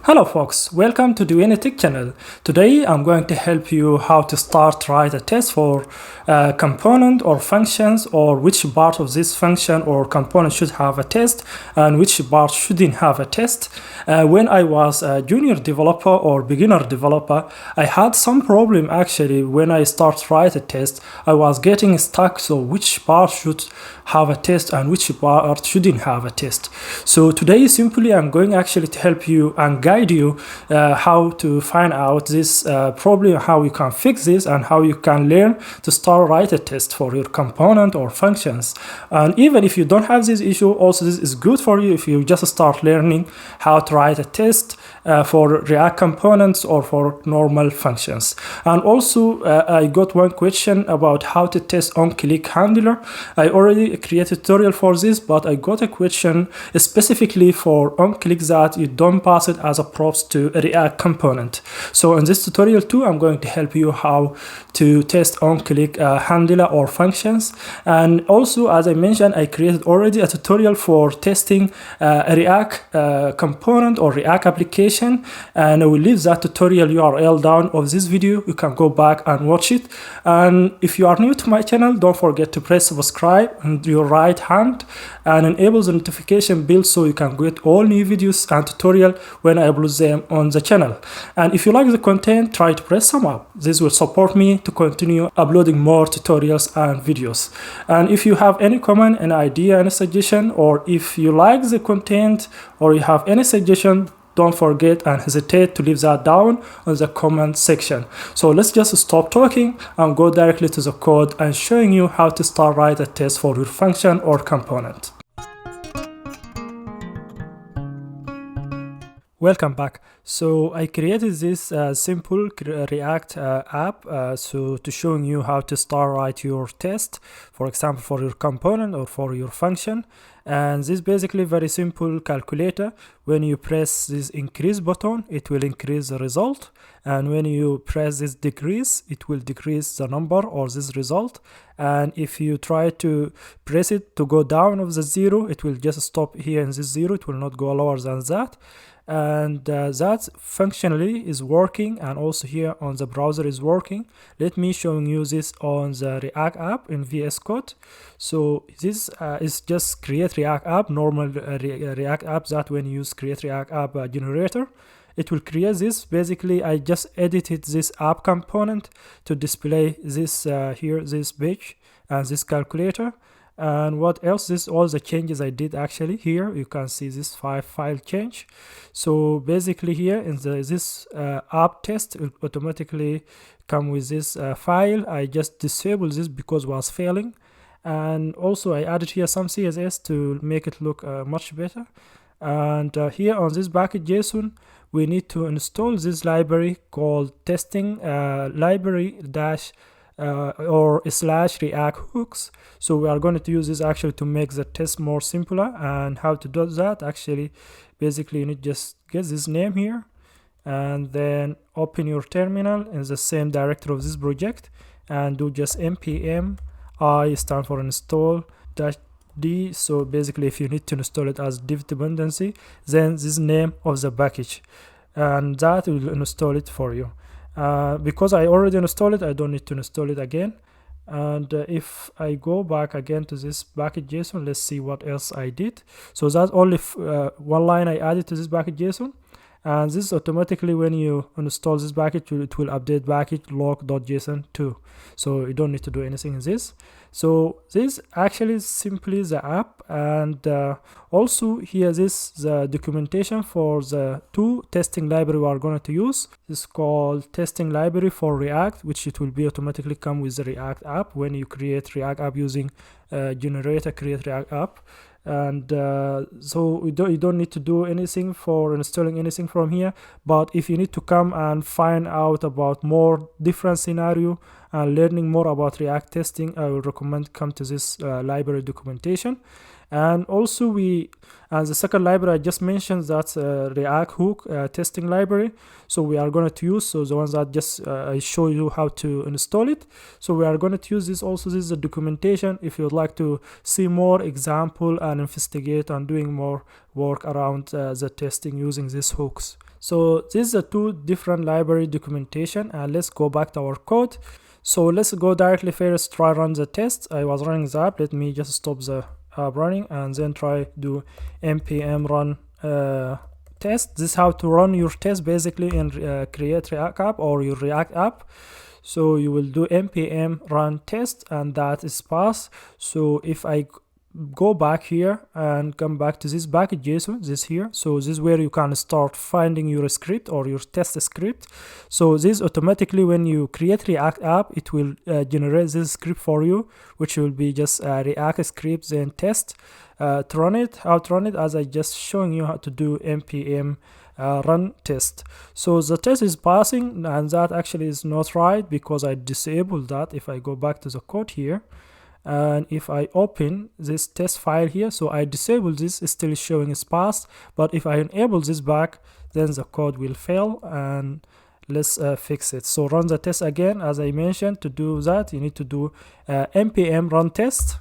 Hello folks, welcome to the Tech channel. Today I'm going to help you how to write a test for a component or functions, or which part of this function or component should have a test and which part shouldn't have a test. When I was a junior developer or beginner developer, I had some problem actually. When I start write a test, I was getting stuck. So which part should have a test and which part shouldn't have a test. So today simply I'm going actually to help you and guide you how to find out this problem, how you can fix this, and how you can learn to start write a test for your component or functions. And even if you don't have this issue, also this is good for you if you just start learning how to write a test for React components or for normal functions. And also I got one question about how to test onClick handler. I already created a tutorial for this, but I got a question specifically for onClick that you don't pass it as a props to a React component. So in this tutorial too, I'm going to help you how to test onClick handler or functions. And also, as I mentioned, I created already a tutorial for testing a React component or React application, and I will leave that tutorial URL down of this video. You can go back and watch it. And if you are new to my channel, don't forget to press subscribe on your right hand and enable the notification bell so you can get all new videos and tutorial when I upload them on the channel. And if you like the content, try to press thumb up. This will support me to continue uploading more tutorials and videos. And if you have any comment, an idea, any suggestion, or if you like the content or you have any suggestion, don't forget and hesitate to leave that down on the comment section. So let's just stop talking and go directly to the code and showing you how to start write a test for your function or component. Welcome back. So I created this simple React app so to showing you how to start write your test, for example, for your component or for your function. And this basically very simple calculator. When you press this increase button, it will increase the result, and when you press this decrease, it will decrease the number or this result. And if you try to press it to go down of the zero, it will just stop here in this zero. It will not go lower than that. And that functionally is working, and also here on the browser is working. Let me show you this on the React app in VS Code. So this is just create React app, normal React app that when you use create React app generator, it will create this. Basically I just edited this app component to display this here, this page and this calculator. And what else, this all the changes I did actually. Here you can see this file change. So basically here in this app test will automatically come with this file. I just disabled this because it was failing, and also I added here some CSS to make it look much better. And here on this package.json we need to install this library called testing library dash or slash React hooks. So we are going to use this actually to make the test more simpler. And how to do that, actually basically you need just get this name here and then open your terminal in the same directory of this project and do just npm I stand for install dash d. So basically if you need to install it as div dependency, then this name of the package, and that will install it for you. Because I already installed it, I don't need to install it again. And if I go back again to this package.json, let's see what else I did. So that's only one line I added to this package.json, and this automatically when you install this package, it will update package log.json too. So you don't need to do anything in this. So this actually is simply the app. And also here this the documentation for the two testing library we are going to use. This is called testing library for React, which it will be automatically come with the React app when you create React app using generator create React app. And so you don't need to do anything for installing anything from here. But if you need to come and find out about more different scenario and learning more about React testing, I would recommend come to this library documentation. And also the second library I just mentioned, that's React hook testing library. So we are going to use, so the ones that just I show you how to install it. So we are going to use this also. This is the documentation if you'd like to see more example and investigate and doing more work around the testing using these hooks. So this is the two different library documentation, and let's go back to our code. So let's go directly first, try run the test. I was running the app. Let me just stop the app running and then try do npm run test. This is how to run your test basically in create React app or your React app. So you will do npm run test, and that is pass. So if I go back here and come back to this package.json, this here, so this is where you can start finding your script or your test script. So this automatically, when you create React app, it will generate this script for you, which will be just React script then test. To run it, how to run it, as I just showing you how to do npm run test. So the test is passing, and that actually is not right because I disabled that. If I go back to the code here, and if I open this test file here, so I disable this, it's still showing it's passed, but if I enable this back, then the code will fail, and let's fix it. So run the test again. As I mentioned, to do that you need to do npm run test.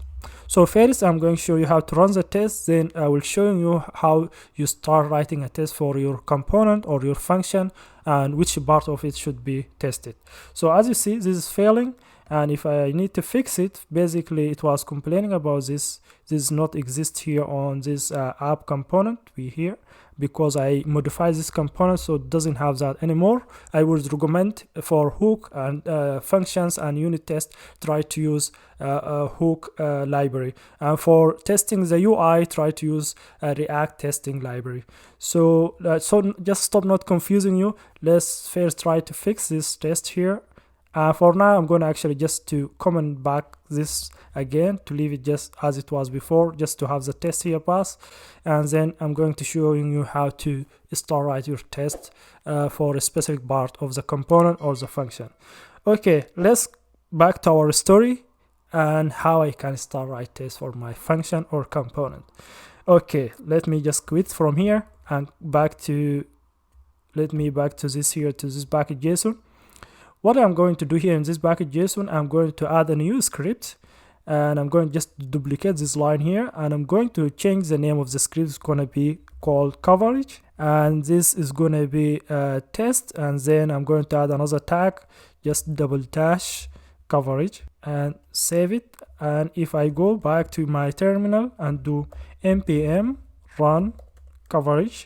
So first I'm going to show you how to run the test, then I will show you how you start writing a test for your component or your function and which part of it should be tested. So as you see, this is failing, and if I need to fix it, basically it was complaining about this does not exist here on this app component we here, because I modified this component so it doesn't have that anymore. I would recommend for hook and functions and unit test, try to use a hook library, and for testing the UI, try to use a React testing library. So just stop not confusing you. Let's first try to fix this test here. For now, I'm going to actually just to comment back this again, to leave it just as it was before, just to have the test here pass. And then I'm going to show you how to start write your test for a specific part of the component or the function. Okay, let's back to our story and how I can start write test for my function or component. Okay, let me just quit from here and back to this here, to this package.json. What I'm going to do here in this package.json, I'm going to add a new script, and I'm going to just duplicate this line here, and I'm going to change the name of the script. It's going to be called coverage, and this is going to be test, and then I'm going to add another tag, just double dash coverage, and save it. And if I go back to my terminal and do npm run coverage,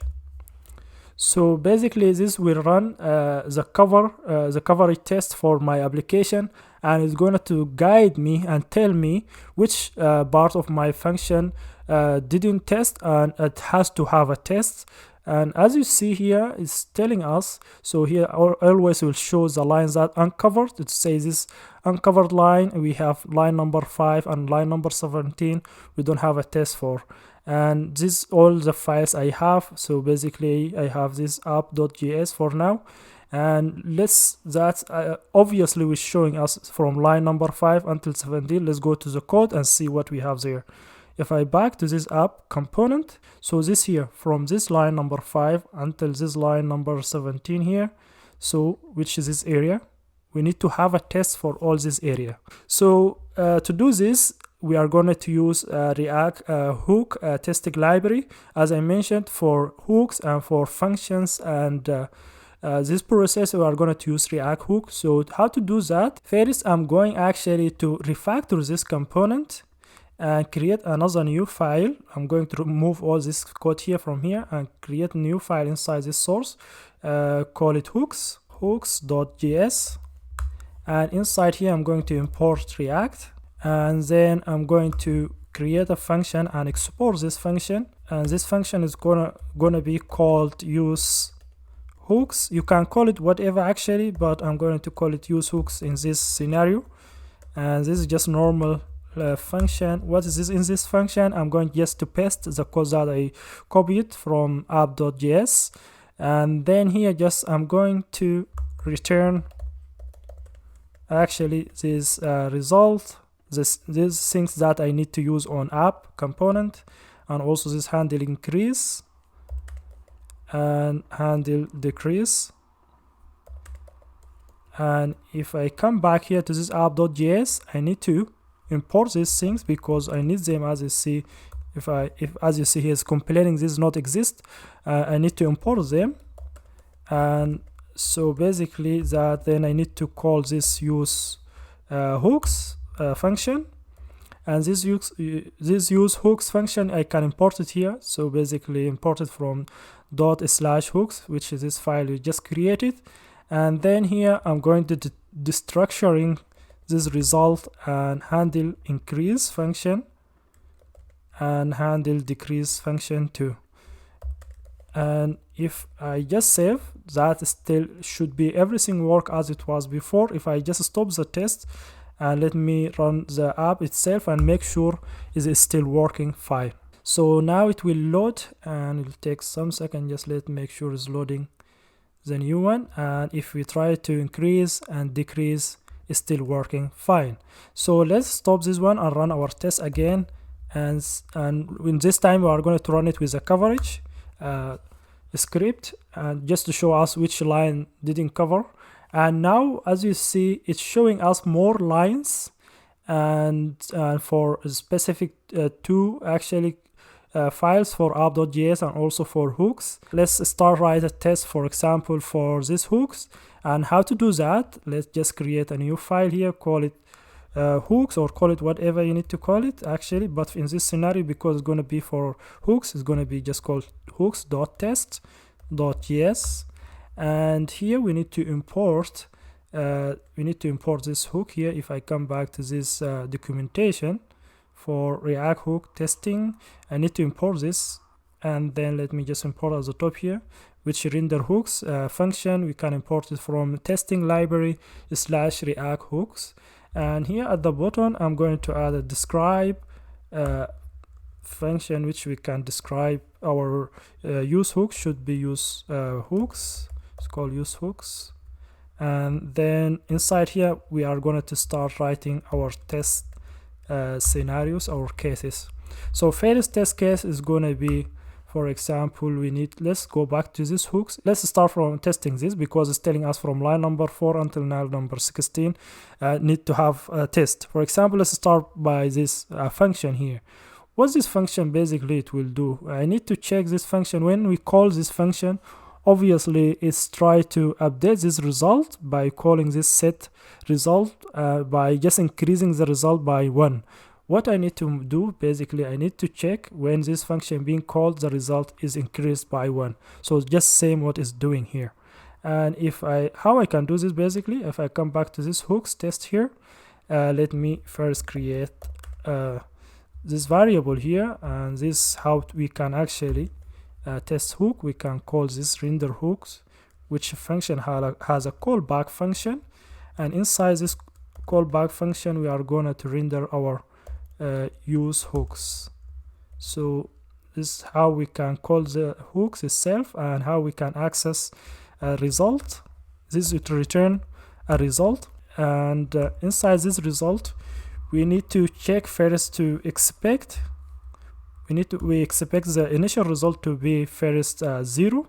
so basically this will run the coverage test for my application, and it's going to guide me and tell me which part of my function didn't test, and it has to have a test. And as you see here, it's telling us, so here always will show the lines that uncovered. It says this uncovered line, we have line number 5 and line number 17 we don't have a test for. And this all the files I have. So basically I have this app.js for now, and obviously was showing us from line number 5 until 17. Let's go to the code and see what we have there. If I back to this app component, so this here from this line number 5 until this line number 17 here, so which is this area, we need to have a test for all this area. So to do this, we are going to use React hook testing library, as I mentioned, for hooks and for functions. And this process we are going to use React hook. So how to do that? First, I'm going actually to refactor this component and create another new file. I'm going to remove all this code here from here and create a new file inside this source. Call it hooks.js, and inside here I'm going to import React, and then I'm going to create a function and export this function, and this function is gonna be called use hooks. You can call it whatever actually, but I'm going to call it use hooks in this scenario. And this is just normal function. What is this in this function? I'm going just to paste the code that I copied from app.js, and then here just I'm going to return actually this result these things that I need to use on app component, and also this handle increase and handle decrease. And if I come back here to this app.js, I need to import these things because I need them. As you see, if as you see here, it's complaining this not exist, I need to import them. And so basically that then I need to call this use hooks function, and this use hooks function I can import it here. So basically import it from ./hooks, which is this file we just created. And then here I'm going to destructuring this result and handle increase function and handle decrease function too. And if I just save, that still should be everything work as it was before. If I just stop the test and let me run the app itself and make sure it is still working fine. So now it will load and it will take some second. Just let me make sure it's loading the new one. And if we try to increase and decrease, it's still working fine. So let's stop this one and run our test again. And in this time we are going to run it with a coverage script, and just to show us which line didn't cover. And now as you see, it's showing us more lines, and for specific two actually files for app.js and also for hooks. Let's start write a test, for example, for these hooks. And how to do that, let's just create a new file here, call it hooks, or call it whatever you need to call it actually. But in this scenario, because it's going to be for hooks, it's going to be just called hooks.test.js. and here we need to import this hook here. If I come back to this documentation for React hook testing, I need to import this, and then let me just import at the top here, which render hooks function. We can import it from testing library /React hooks. And here at the bottom, I'm going to add a describe function, which we can describe our use hooks. Should be use hooks. It's called use hooks. And then inside here, we are going to start writing our test scenarios, our cases. So first test case is going to be, for example, let's go back to these hooks. Let's start from testing this because it's telling us from line number 4 until line number 16 need to have a test. For example, let's start by this function here. What this function basically it will do, I need to check this function. When we call this function, obviously it's try to update this result by calling this set result by just increasing the result by 1. What I need to do, basically, I need to check when this function being called, the result is increased by 1. So just same what it's doing here. And how I can do this, basically, if I come back to this hooks test here, let me first create this variable here, and this how we can actually test hook. We can call this render hooks, which function has a callback function, and inside this callback function, we are going to render our use hooks. So this is how we can call the hooks itself and how we can access a result. This will return a result, and inside this result we need to check first to expect. We expect the initial result to be first 0,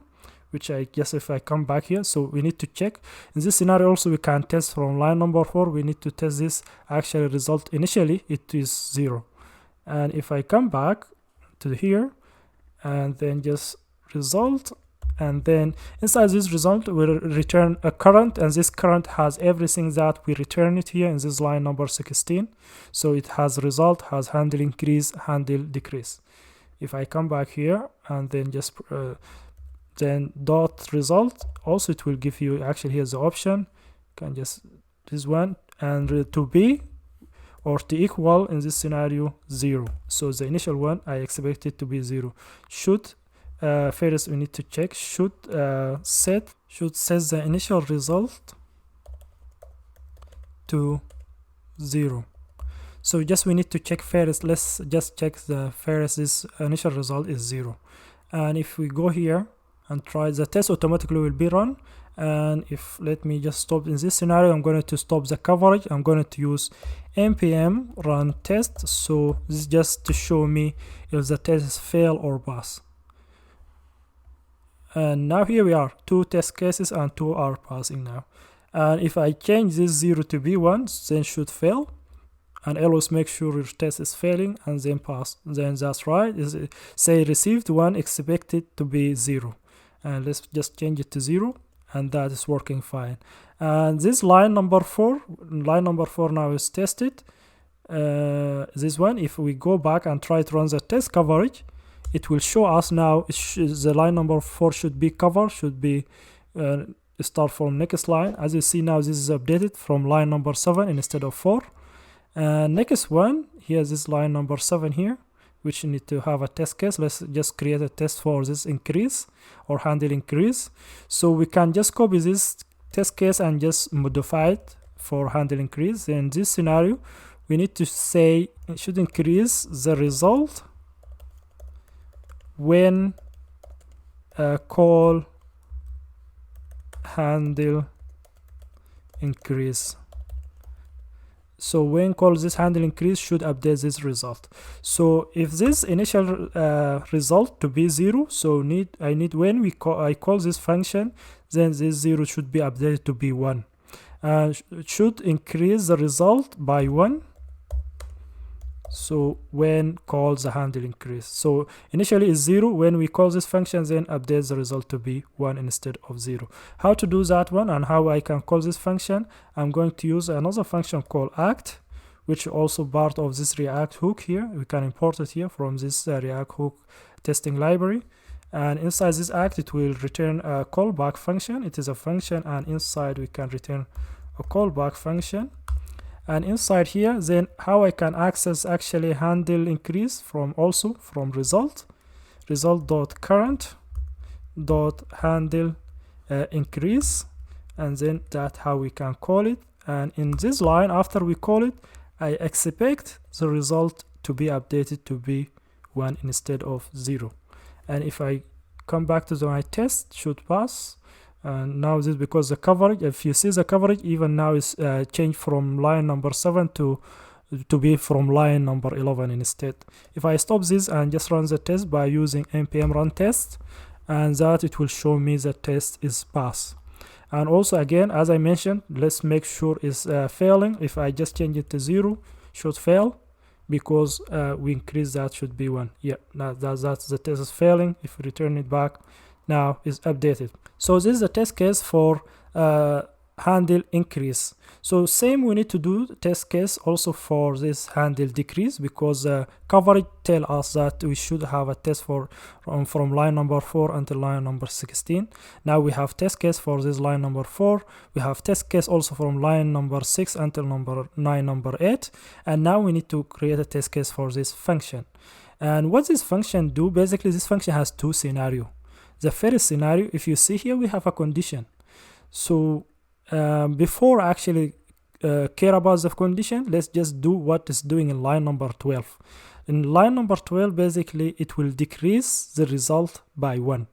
which I guess if I come back here, so we need to check. In this scenario also we can test from line number 4. We need to test this actual result. Initially it is 0, and if I come back to here and then just result, and then inside this result we'll return a current, and this current has everything that we return it here in this line number 16. So it has result, has handle increase, handle decrease. If I come back here and then just then dot result, also it will give you, actually here's the option, you can just this one, and to be or to equal in this scenario 0. So the initial one I expect it to be 0. Should first we need to check should set the initial result to 0. So just we need to check first. Let's just check the first this initial result is 0. And if we go here and try, the test automatically will be run. And if, let me just stop in this scenario, I'm going to stop the coverage. I'm going to use npm run test. So this is just to show me if the test fail or pass. And now here we are, 2 test cases and 2 are passing now. And if I change this 0 to be 1, then should fail. And always make sure your test is failing and then pass. Then that's right. Say received 1, expected to be 0. And let's just change it to 0. And that is working fine. And this line number 4 now is tested. This one, if we go back and try to run the test coverage, it will show us now the line number 4 should be covered, should be start from next line. As you see now, this is updated from line number 7 instead of 4. And next one, here's this line number 7 here, which you need to have a test case. Let's just create a test for this increase or handle increase. So we can just copy this test case and just modify it for handle increase. In this scenario, we need to say it should increase the result when call handle increase. So when call this handle increase should update this result. So if this initial result to be 0, so I need when I call this function, then this 0 should be updated to be 1. It should increase the result by 1. So when calls the handle increase, so initially is 0. When we call this function, then updates the result to be 1 instead of 0. How to do that one and how I can call this function? I'm going to use another function called act, which is also part of this React hook here. We can import it here from this React hook testing library. And inside this act, it will return a callback function. It is a function, and inside we can return a callback function. And inside here, then how I can access actually handle increase from result.current.handle increase, and then that how we can call it. And in this line, after we call it, I expect the result to be updated to be 1 instead of 0. And if I come back to my test, should pass. And now this because the coverage, if you see the coverage, even now is changed from line number 7 to be from line number 11 instead. If I stop this and just run the test by using npm run test, and that it will show me the test is pass. And also again, as I mentioned, let's make sure it's failing. If I just change it to 0, should fail, because we increase that should be 1. Yeah, that's the test is failing. If we return it back, now is updated. So this is a test case for handle increase. So same we need to do test case also for this handle decrease, because coverage tell us that we should have a test for from line number 4 until line number 16. Now we have test case for this line number 4. We have test case also from line number 6 until number 8. And now we need to create a test case for this function. And what this function do, basically this function has 2 scenarios. The first scenario, if you see here, we have a condition. So before actually care about the condition, let's just do what it's doing in line number 12. In line number 12, basically it will decrease the result by 1.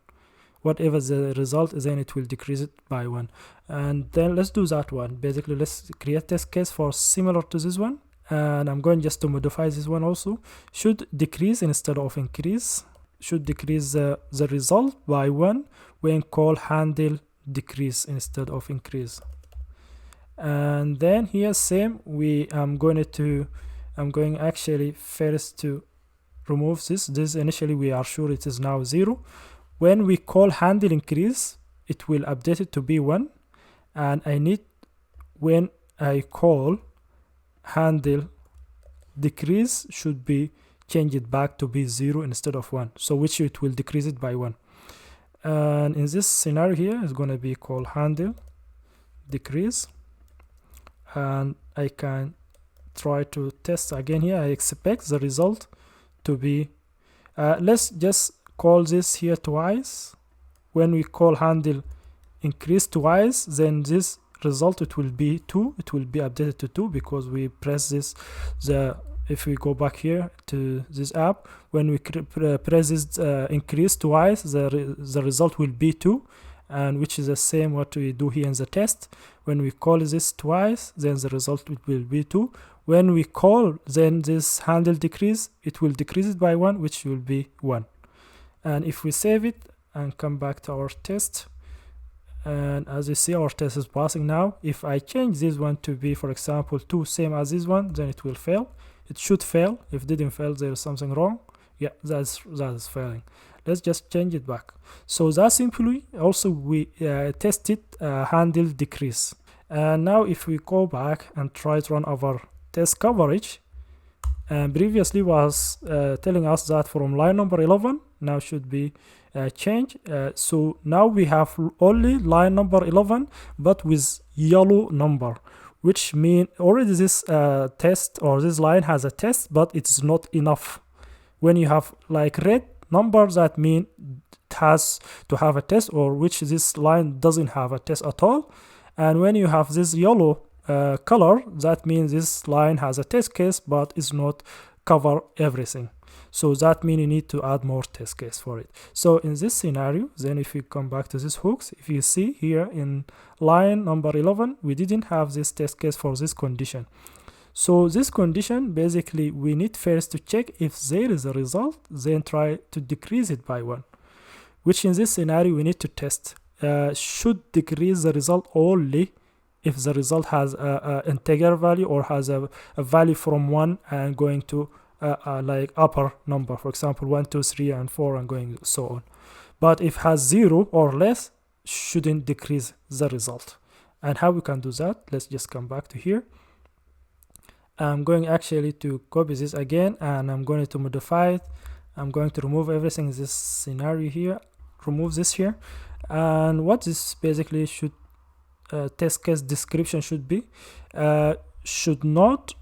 Whatever the result is, then it will decrease it by 1. And then let's do that one. Basically, let's create test case for similar to this one. And I'm going just to modify this one also. Should decrease instead of increase. Should decrease the result by 1 when call handle decrease instead of increase. And then here same, I'm going actually first to remove this initially we are sure it is now 0. When we call handle increase, it will update it to be 1, and I need when I call handle decrease should be change it back to be 0 instead of 1, so which it will decrease it by 1. And in this scenario here is going to be called handle decrease, and I can try to test again here. I expect the result to be let's just call this here twice. When we call handle increase twice, then this result it will be 2. It will be updated to 2 because we press this the if we go back here to this app, when we press this increase twice, the result will be 2, and which is the same what we do here in the test. When we call this twice, then the result will be 2. When we call then this handle decrease, it will decrease it by 1, which will be 1. And if we save it and come back to our test, and as you see, our test is passing now. If I change this one to be, for example, 2, same as this one, then it will fail. It should fail. If it didn't fail, there is something wrong. Yeah, that is failing. Let's just change it back. So that simply also we tested handle decrease. And now if we go back and try to run our test coverage, and previously was telling us that from line number 11 now should be changed. So now we have only line number 11 but with yellow number, which mean already this test or this line has a test, but it's not enough. When you have like red numbers, that mean it has to have a test, or which this line doesn't have a test at all. And when you have this yellow color, that means this line has a test case but is not cover everything. So that means you need to add more test case for it. So in this scenario, then if you come back to these hooks, if you see here in line number 11, we didn't have this test case for this condition. So this condition, basically we need first to check if there is a result, then try to decrease it by 1, which in this scenario we need to test. Should decrease the result only if the result has a integer value or has a value from 1 and going to like upper number, for example 1, 2, 3 and 4 and going so on. But if has 0 or less, shouldn't decrease the result. And how we can do that? Let's just come back to here. I'm going actually to copy this again, and I'm going to modify it. I'm going to remove everything in this scenario here, remove this here. And what this basically should test case description should be, should not,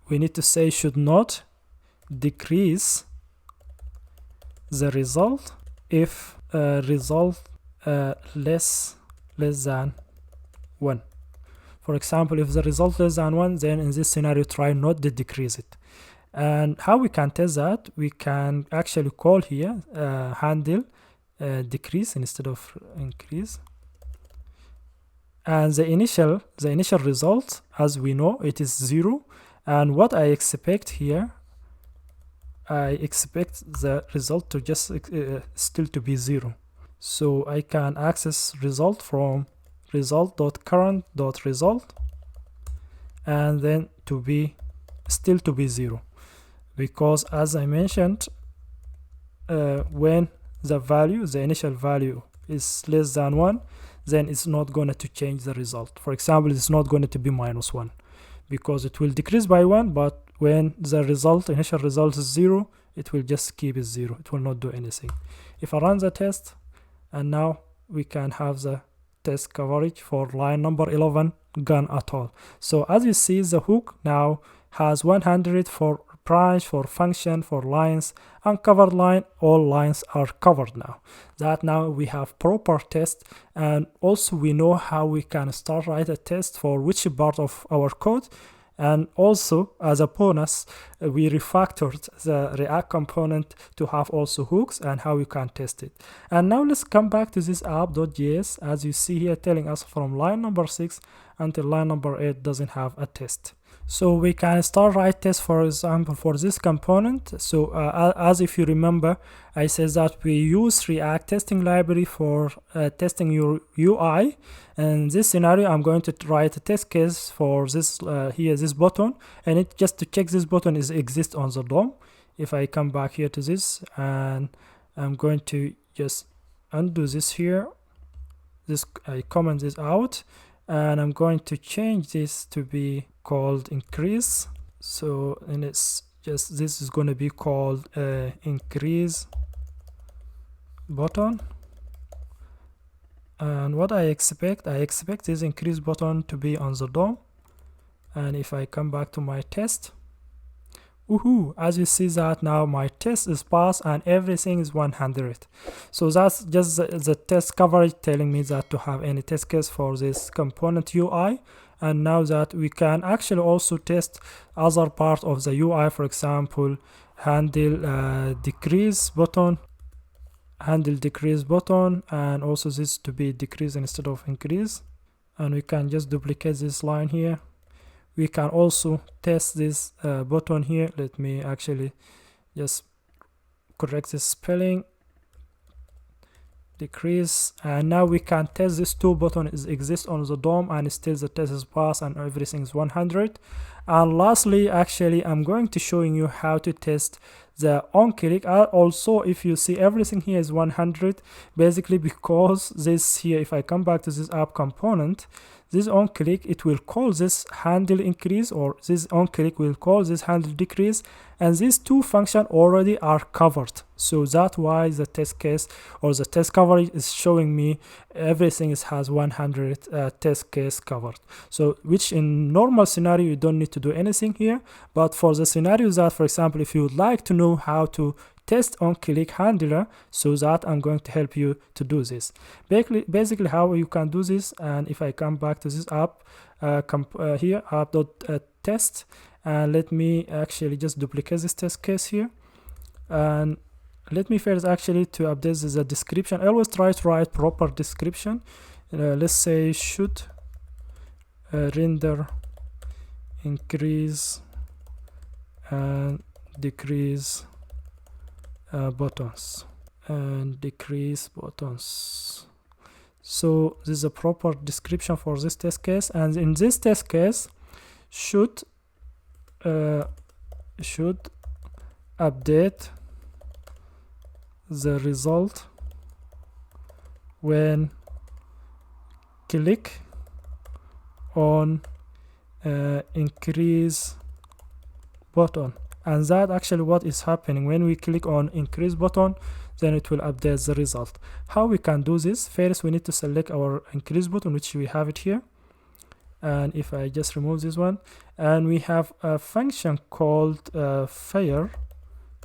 we need to say should not decrease the result if result less than 1. For example, if the result less than 1, then in this scenario try not to decrease it. And how we can test that? We can actually call here handle decrease instead of increase, and the initial result, as we know, it is 0. And what I expect here, I expect the result to just still to be 0. So I can access result from result.current.result and then to be still to be 0, because as I mentioned, when the initial value is less than 1, then it's not going to change the result. For example, it's not going to be -1 because it will decrease by 1, but when the initial result is 0, it will just keep it 0. It will not do anything. If I run the test, and now we can have the test coverage for line number 11 gone at all. So as you see, the hook now has 100 for branch, for function, for lines, uncovered line. All lines are covered now. That now we have proper test, and also we know how we can start write a test for which part of our code. And also, as a bonus, we refactored the React component to have also hooks and how you can test it. And now let's come back to this app.js. As you see here, telling us from line number 6 until line number 8 doesn't have a test. So we can start write test, for example, for this component. So as if you remember, I said that we use React testing library for testing your UI. In this scenario, I'm going to write a test case for this here, this button, and it just to check this button is exist on the DOM. If I come back here to this, and I'm going to just undo this here, I comment this out, and I'm going to change this to be called increase. So, and it's just, this is going to be called increase button. And what I expect this increase button to be on the DOM. And if I come back to my test, woohoo, as you see that now my test is passed and everything is 100. So that's just the test coverage telling me that to have any test case for this component UI. And now that we can actually also test other part of the UI, for example, handle decrease button, and also this to be decrease instead of increase. And we can just duplicate this line here. We can also test this button here. Let me actually just correct this spelling, decrease, and now we can test this two buttons exist on the DOM, and still the test is passed and everything is 100. And lastly, actually I'm going to showing you how to test the onClick. Also, if you see everything here is 100, basically because this here, if I come back to this app component, this onClick, it will call this handle increase, or this onClick will call this handle decrease, and these two functions already are covered. So that's why the test case or the test coverage is showing me everything has 100 test case covered. So which in normal scenario you don't need to do anything here, but for the scenario that, for example, if you would like to know how to test onClick handler, so that I'm going to help you to do this. Basically how you can do this, and if I come back to this app here, app.test, and let me actually just duplicate this test case here, and let me first actually to update the description. I always try to write proper description. Let's say should render increase and decrease buttons and decrease buttons. So this is a proper description for this test case, and in this test case should update the result when click on increase button. And that actually what is happening when we click on increase button, then it will update the result. How we can do this? First we need to select our increase button, which we have it here, and if I just remove this one, and we have a function called fire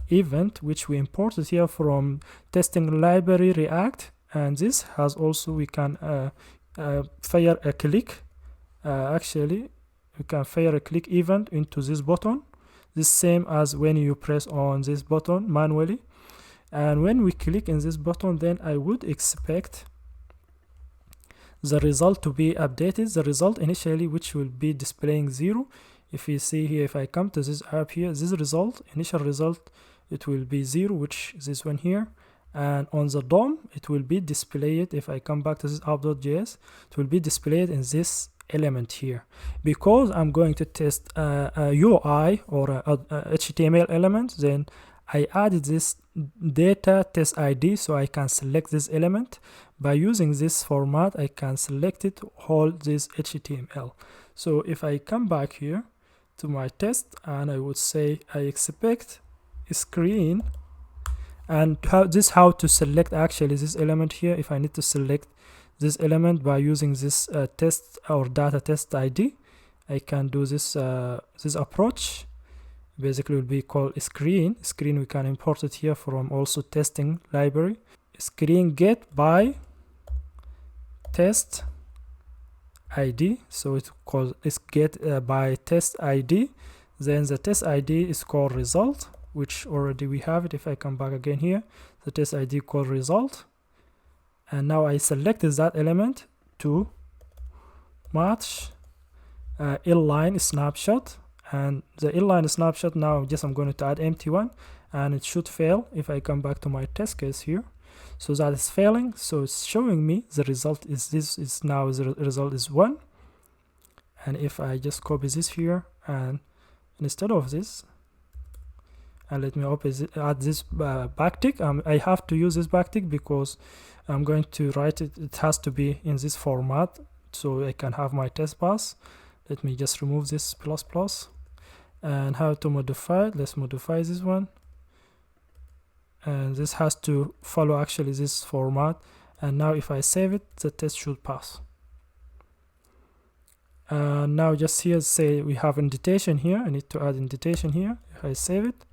event, which we imported here from testing library React, and this has also we can fire a click. Actually we can fire a click event into this button, the same as when you press on this button manually, and when we click in this button, then I would expect the result to be updated. The result initially, which will be displaying 0. If you see here, if I come to this app here, this result, initial result, it will be 0, which is this one here, and on the DOM it will be displayed. If I come back to this app.js, it will be displayed in this element here. Because I'm going to test a UI or a HTML element, then I added this data test ID, so I can select this element. By using this format, I can select it, hold this HTML. So if I come back here to my test, and I would say I expect a screen, and how to select actually this element here. If I need to select this element by using this test or data test ID, I can do this this approach. Basically will be called screen. We can import it here from also testing library. Screen get by test ID, so it's called get by test ID. Then the test ID is called result, which already we have it. If I come back again here, the test ID called result, and now I selected that element to match inline snapshot, and the inline snapshot, now I'm going to add empty one, and it should fail. If I come back to my test case here, so that is failing, so it's showing me the result is this, is now the result is 1. And if I just copy this here, and instead of this, and let me add this backtick. I have to use this backtick because I'm going to write it, it has to be in this format so I can have my test pass. Let me just remove this plus, and how to modify it. Let's modify this one, and this has to follow actually this format. And now if I save it, the test should pass. Now just here, say we have indentation here, I need to add indentation here. If I save it,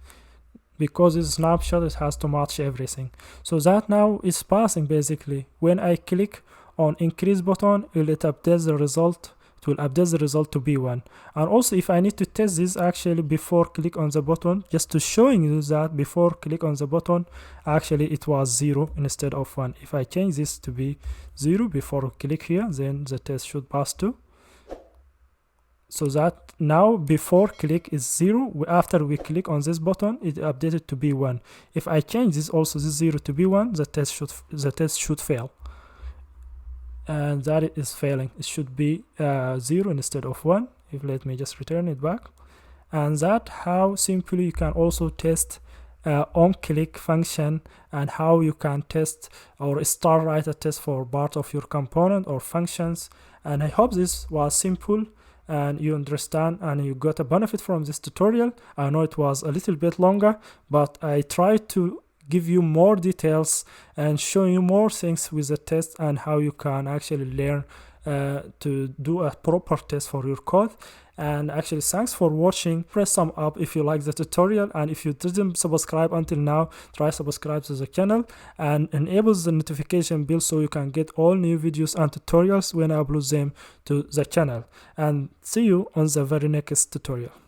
because this snapshot, it has to match everything. So that now is passing. Basically when I click on increase button, it will update the result it will update the result to be 1. And also if I need to test this actually before click on the button, just to showing you that before click on the button actually it was 0 instead of 1. If I change this to be 0 before click here, then the test should pass too. So that now before click is 0, after we click on this button it updated to be 1. If I change this also this 0 to be 1, the test should fail, and that it is failing. It should be 0 instead of 1. If let me just return it back. And that how simply you can also test onClick function, and how you can test or start write a test for part of your component or functions. And I hope this was simple and you understand and you got a benefit from this tutorial. I know it was a little bit longer, but I tried to give you more details and show you more things with the test and how you can actually learn to do a proper test for your code. And actually thanks for watching. Press thumb up if you like the tutorial, and if you didn't subscribe until now, try subscribe to the channel and enable the notification bell so you can get all new videos and tutorials when I upload them to the channel. And see you on the very next tutorial.